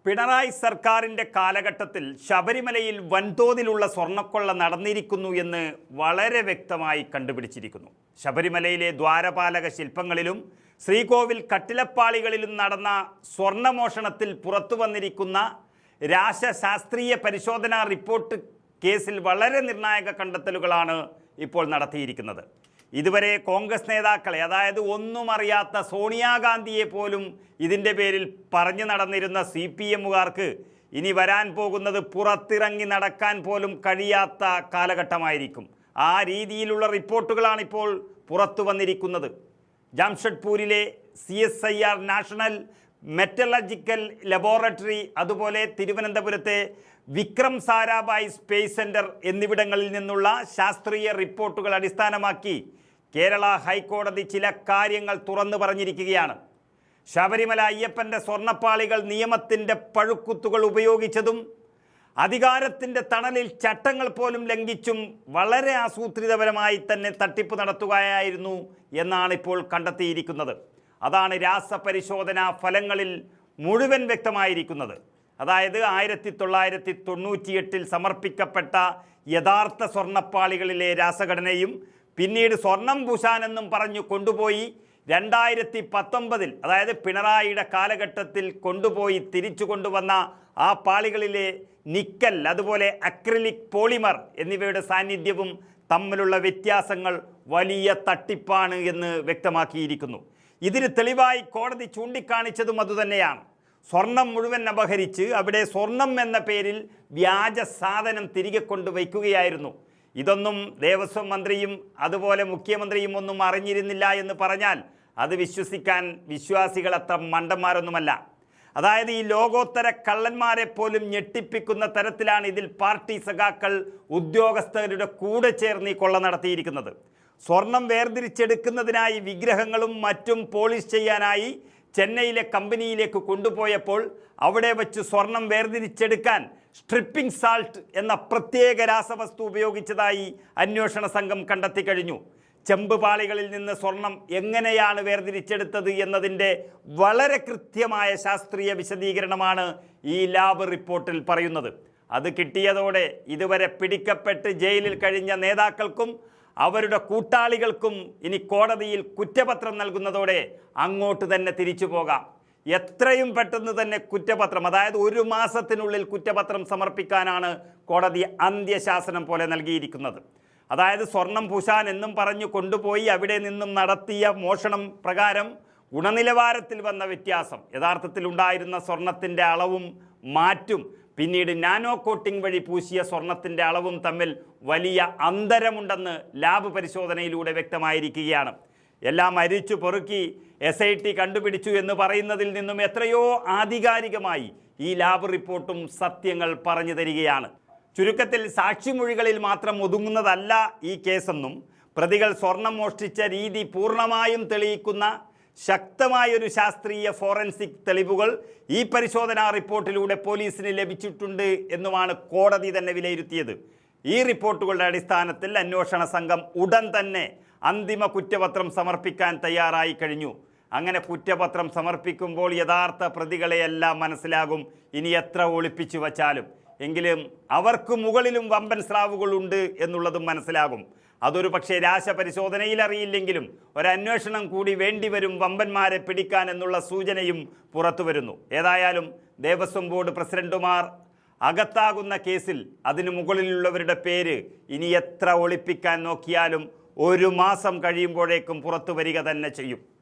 പിണറായി സർക്കാരിൻ്റെ കാലഘട്ടത്തിൽ ശബരിമലയിൽ വൻതോതിലുള്ള സ്വർണ്ണക്കൊള്ള നടന്നിരിക്കുന്നു എന്ന് വളരെ വ്യക്തമായി കണ്ടുപിടിച്ചിരിക്കുന്നു. ശബരിമലയിലെ ദ്വാരപാലക ശില്പങ്ങളിലും ശ്രീകോവിൽ കട്ടിലപ്പാളികളിലും നടന്ന സ്വർണ്ണമോഷണത്തിൽ പുറത്തു വന്നിരിക്കുന്ന രാസശാസ്ത്രീയ പരിശോധനാ റിപ്പോർട്ട് കേസിൽ വളരെ നിർണായക കണ്ടെത്തലുകളാണ് ഇപ്പോൾ നടത്തിയിരിക്കുന്നത്. ഇതുവരെ കോൺഗ്രസ് നേതാക്കളെ, അതായത് ഒന്നും അറിയാത്ത സോണിയാഗാന്ധിയെ പോലും ഇതിൻ്റെ പേരിൽ പറഞ്ഞു നടന്നിരുന്ന CPM-കാർക്ക് ഇനി വരാൻ പോകുന്നത് പുറത്തിറങ്ങി നടക്കാൻ പോലും കഴിയാത്ത കാലഘട്ടമായിരിക്കും. ആ രീതിയിലുള്ള റിപ്പോർട്ടുകളാണ് ഇപ്പോൾ പുറത്തു വന്നിരിക്കുന്നത്. ജംഷഡ്പൂരിലെ CSIR നാഷണൽ മെറ്റലർജിക്കൽ ലബോറട്ടറി, അതുപോലെ തിരുവനന്തപുരത്തെ വിക്രം സാരാഭായ് സ്പേസ് സെൻറ്റർ എന്നിവിടങ്ങളിൽ നിന്നുള്ള ശാസ്ത്രീയ റിപ്പോർട്ടുകൾ അടിസ്ഥാനമാക്കി കേരള ഹൈക്കോടതി ചില കാര്യങ്ങൾ തുറന്നു പറഞ്ഞിരിക്കുകയാണ്. ശബരിമല അയ്യപ്പൻ്റെ സ്വർണ്ണപ്പാളികൾ നിയമത്തിൻ്റെ പഴുക്കുത്തുകൾ ഉപയോഗിച്ചതും അധികാരത്തിൻ്റെ തണലിൽ ചട്ടങ്ങൾ പോലും ലംഘിച്ചും വളരെ ആസൂത്രിതപരമായി തന്നെ തട്ടിപ്പ് നടത്തുകയായിരുന്നു എന്നാണ് ഇപ്പോൾ കണ്ടെത്തിയിരിക്കുന്നത്. അതാണ് രാസപരിശോധനാ ഫലങ്ങളിൽ മുഴുവൻ വ്യക്തമായിരിക്കുന്നത്. അതായത് 1998 സമർപ്പിക്കപ്പെട്ട യഥാർത്ഥ സ്വർണ്ണപ്പാളികളിലെ രാസഘടനയും പിന്നീട് സ്വർണം പൂശാനെന്നും പറഞ്ഞു കൊണ്ടുപോയി 2019 അതായത് പിണറായിയുടെ കാലഘട്ടത്തിൽ കൊണ്ടുപോയി തിരിച്ചു കൊണ്ടുവന്ന ആ പാളികളിലെ നിക്കൽ, അതുപോലെ അക്രിലിക് പോളിമർ എന്നിവയുടെ സാന്നിധ്യവും തമ്മിലുള്ള വ്യത്യാസങ്ങൾ വലിയ തട്ടിപ്പാണ് എന്ന് വ്യക്തമാക്കിയിരിക്കുന്നു. ഇതിന് തെളിവായി കോടതി ചൂണ്ടിക്കാണിച്ചതും അതുതന്നെയാണ്. സ്വർണം മുഴുവൻ അപഹരിച്ച് അവിടെ സ്വർണം എന്ന പേരിൽ വ്യാജ സാധനം തിരികെ കൊണ്ടുവയ്ക്കുകയായിരുന്നു. ഇതൊന്നും ദേവസ്വം മന്ത്രിയും അതുപോലെ മുഖ്യമന്ത്രിയും ഒന്നും അറിഞ്ഞിരുന്നില്ല എന്ന് പറഞ്ഞാൽ അത് വിശ്വസിക്കാൻ വിശ്വാസികൾ അത്ര മണ്ടന്മാരൊന്നുമല്ല. അതായത് ഈ ലോകോത്തര കള്ളന്മാരെ പോലും ഞെട്ടിപ്പിക്കുന്ന തരത്തിലാണ് ഇതിൽ പാർട്ടി സഖാക്കൾ ഉദ്യോഗസ്ഥരുടെ കൂടെ ചേർന്ന് ഈ കൊള്ള നടത്തിയിരിക്കുന്നത്. സ്വർണം വേർതിരിച്ചെടുക്കുന്നതിനായി വിഗ്രഹങ്ങളും മറ്റും പോളിഷ് ചെയ്യാനായി ചെന്നൈയിലെ കമ്പനിയിലേക്ക് കൊണ്ടുപോയപ്പോൾ അവിടെ വച്ച് സ്വർണം വേർതിരിച്ചെടുക്കാൻ സ്ട്രിപ്പിംഗ് സാൾട്ട് എന്ന പ്രത്യേക രാസവസ്തു ഉപയോഗിച്ചതായി അന്വേഷണ സംഘം കണ്ടെത്തി കഴിഞ്ഞു. ചെമ്പ് പാളികളിൽ നിന്ന് സ്വർണം എങ്ങനെയാണ് വേർതിരിച്ചെടുത്തത് എന്നതിൻ്റെ വളരെ കൃത്യമായ ശാസ്ത്രീയ വിശദീകരണമാണ് ഈ ലാബ് റിപ്പോർട്ടിൽ പറയുന്നത്. അത് കിട്ടിയതോടെ ഇതുവരെ പിടിക്കപ്പെട്ട് ജയിലിൽ കഴിഞ്ഞ നേതാക്കൾക്കും അവരുടെ കൂട്ടാളികൾക്കും ഇനി കോടതിയിൽ കുറ്റപത്രം നൽകുന്നതോടെ അങ്ങോട്ട് തന്നെ തിരിച്ചു പോകാം. എത്രയും പെട്ടെന്ന് തന്നെ കുറ്റപത്രം, അതായത് 1 മാസത്തിനുള്ളിൽ കുറ്റപത്രം സമർപ്പിക്കാനാണ് കോടതി അന്ത്യശാസനം പോലെ നൽകിയിരിക്കുന്നത്. അതായത് സ്വർണം പൂശാൻ എന്നും പറഞ്ഞു കൊണ്ടുപോയി അവിടെ നിന്നും നടത്തിയ മോഷണം പ്രകാരം ഗുണനിലവാരത്തിൽ വന്ന വ്യത്യാസം, യഥാർത്ഥത്തിൽ ഉണ്ടായിരുന്ന സ്വർണത്തിൻ്റെ അളവും മാറ്റും പിന്നീട് നാനോ കോട്ടിംഗ് വഴി പൂശിയ സ്വർണത്തിൻ്റെ അളവും തമ്മിൽ വലിയ അന്തരമുണ്ടെന്ന് ലാബ് പരിശോധനയിലൂടെ വ്യക്തമായിരിക്കുകയാണ്. എല്ലാം അരിച്ചു പൊറുക്കി SIT കണ്ടുപിടിച്ചു എന്ന് പറയുന്നതിൽ നിന്നും എത്രയോ ആധികാരികമായി ഈ ലാബ് റിപ്പോർട്ടും സത്യങ്ങൾ പറഞ്ഞു തരികയാണ്. ചുരുക്കത്തിൽ സാക്ഷിമൊഴികളിൽ മാത്രം ഒതുങ്ങുന്നതല്ല ഈ കേസെന്നും പ്രതികൾ സ്വർണം മോഷ്ടിച്ച രീതി പൂർണ്ണമായും തെളിയിക്കുന്ന ശക്തമായൊരു ശാസ്ത്രീയ ഫോറൻസിക് തെളിവുകൾ ഈ പരിശോധനാ റിപ്പോർട്ടിലൂടെ പോലീസിന് ലഭിച്ചിട്ടുണ്ട് എന്നുമാണ് കോടതി തന്നെ വിലയിരുത്തിയത്. ഈ റിപ്പോർട്ടുകളുടെ അടിസ്ഥാനത്തിൽ അന്വേഷണ സംഘം ഉടൻ തന്നെ അന്തിമ കുറ്റപത്രം സമർപ്പിക്കാൻ തയ്യാറായി കഴിഞ്ഞു. അങ്ങനെ കുറ്റപത്രം സമർപ്പിക്കുമ്പോൾ യഥാർത്ഥ പ്രതികളെയെല്ലാം മനസ്സിലാകും. ഇനി എത്ര ഒളിപ്പിച്ചു വച്ചാലും എങ്കിലും അവർക്ക് മുകളിലും വമ്പൻ സ്രാവുകളുണ്ട് എന്നുള്ളതും മനസ്സിലാകും. അതൊരു പക്ഷേ രാസപരിശോധനയിൽ അറിയില്ലെങ്കിലും ഒരന്വേഷണം കൂടി വേണ്ടിവരും വമ്പന്മാരെ പിടിക്കാൻ എന്നുള്ള സൂചനയും പുറത്തു വരുന്നു. ഏതായാലും ദേവസ്വം ബോർഡ് പ്രസിഡന്റുമാർ അകത്താകുന്ന കേസിൽ അതിനു മുകളിലുള്ളവരുടെ പേര് ഇനി എത്ര ഒളിപ്പിക്കാൻ നോക്കിയാലും 1 മാസം കഴിയുമ്പോഴേക്കും പുറത്തു വരിക തന്നെ ചെയ്യും.